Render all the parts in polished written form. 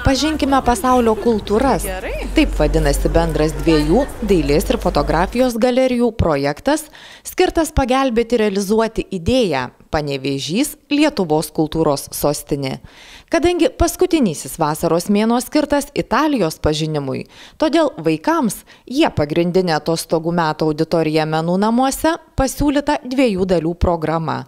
Pažinkime pasaulio kultūras. Taip vadinasi bendras dviejų dailės ir fotografijos galerijų projektas, skirtas pagelbėti realizuoti idėją Panevėžys – Lietuvos kultūros sostinė. Kadangi paskutinysis vasaros mėnuo skirtas Italijos pažinimui, todėl vaikams jie pagrindinė atostogų metų auditorija Menų namuose pasiūlyta dviejų dalių programa.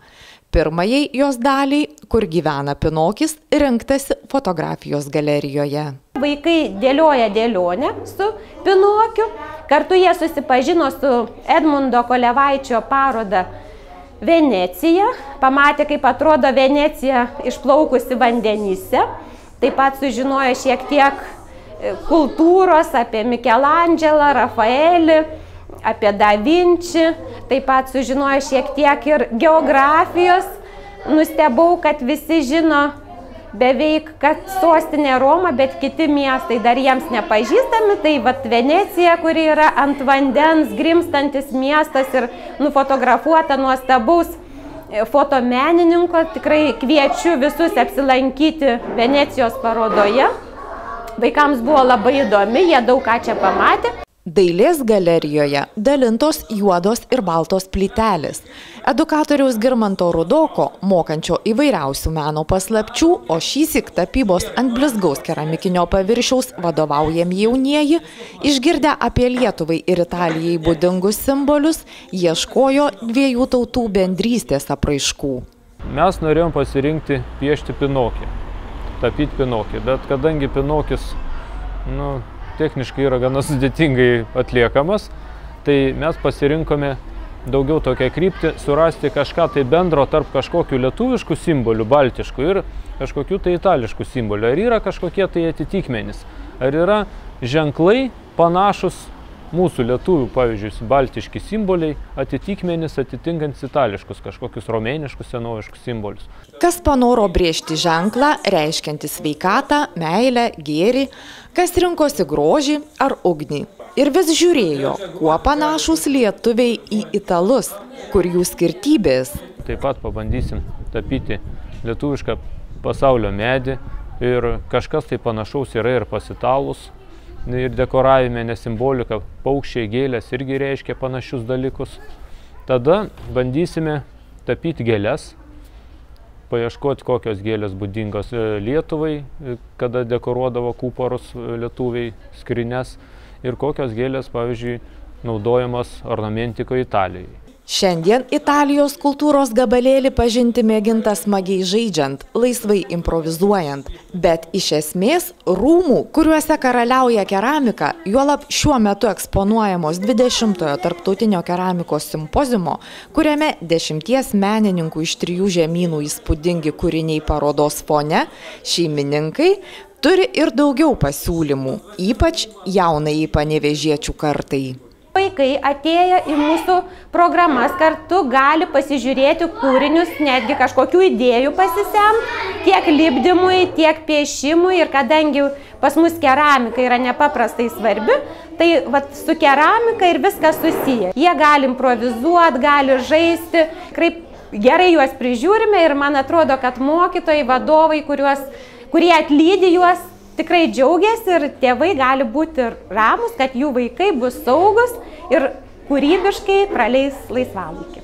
Pirmajai jos daliai, kur gyvena Pinokis, rinktasi fotografijos galerijoje. Vaikai dėlioja dėlionę su Pinokiu, kartu jie susipažino su Edmundo Kolevaičio paroda Venecija, pamatė, kaip atrodo Venecija išplaukusi vandenyse, taip pat sužinojo šiek tiek kultūros apie Mikelandželą, Rafaelį, apie Da Vinci, taip pat sužinojo šiek tiek ir geografijos. Nustebau, kad visi žino beveik, kad sostinė Roma, bet kiti miestai dar jiems nepažįstami. Tai vat Venecija, kuri yra ant vandens grimstantis miestas ir nufotografuota nuostabaus fotomenininko. Tikrai kviečiu visus apsilankyti Venecijos parodoje. Vaikams buvo labai įdomi, jie daug ką čia pamatė. Dailės galerijoje dalintos juodos ir baltos plytelės. Edukatoriaus Girmanto Rudoko, mokančio įvairiausių meno paslapčių, o šįsyk tapybos ant blizgaus keramikinio paviršiaus vadovaujami jaunieji, išgirdę apie Lietuvai ir Italijai būdingus simbolius, ieškojo dviejų tautų bendrystės apraiškų. Mes norėjom pasirinkti piešti Pinokį, tapyti Pinokį, bet kadangi Pinokis, techniškai yra gana sudėtingai atliekamas, tai mes pasirinkome daugiau tokią kryptį, surasti kažką tai bendro tarp kažkokių lietuviškų simbolių, baltiškų ir kažkokių tai itališkų simbolių. Ar yra kažkokie tai atitikmenys, ar yra ženklai panašus mūsų lietuvių, pavyzdžiui, baltiški simboliai, atitikmenys atitinkantis itališkus, kažkokius romėniškus, senoviškus simbolius. Kas panoro brėžti ženklą, reiškiantį sveikatą, meilę, gėrį, kas rinkosi grožį ar ugnį. Ir vis žiūrėjo, kuo panašus lietuviai į italus, kur jų skirtybės. Taip pat pabandysim tapyti lietuvišką pasaulio medį ir kažkas tai panašaus yra ir pas italus. Ir dekoravime, nes simbolika, paukščiai, gėlės irgi reiškia panašius dalykus. Tada bandysime tapyti gėles, paieškoti, kokios gėlės būdingos Lietuvai, kada dekoruodavo kuporus lietuviai, skrines, ir kokios gėlės, pavyzdžiui, naudojamos ornamentikoje Italijoje. Šiandien Italijos kultūros gabalėlį pažinti mėginta smagiai žaidžiant, laisvai improvizuojant. Bet iš esmės rūmų, kuriuose karaliauja keramika, juolab šiuo metu eksponuojamos 20-ojo tarptautinio keramikos simpoziumo, kuriame 10 menininkų iš 3 žemynų įspūdingi kūriniai parodos fone, šeimininkai turi ir daugiau pasiūlymų, ypač jaunai panevėžiečių kartai. Vaikai atėję į mūsų programas kartu gali pasižiūrėti kūrinius, netgi kažkokių idėjų pasisemti, tiek lipdymui, tiek piešimui. Ir kadangi pas mus keramika yra nepaprastai svarbi, tai su keramika ir viskas susiję. Jie gali improvizuoti, gali žaisti, tikrai gerai juos prižiūrime ir man atrodo, kad mokytojai, vadovai, kurie atlydi juos, tikrai džiaugiasi ir tėvai gali būti ramūs, kad jų vaikai bus saugus ir kūrybiškai praleis laisvalaikį.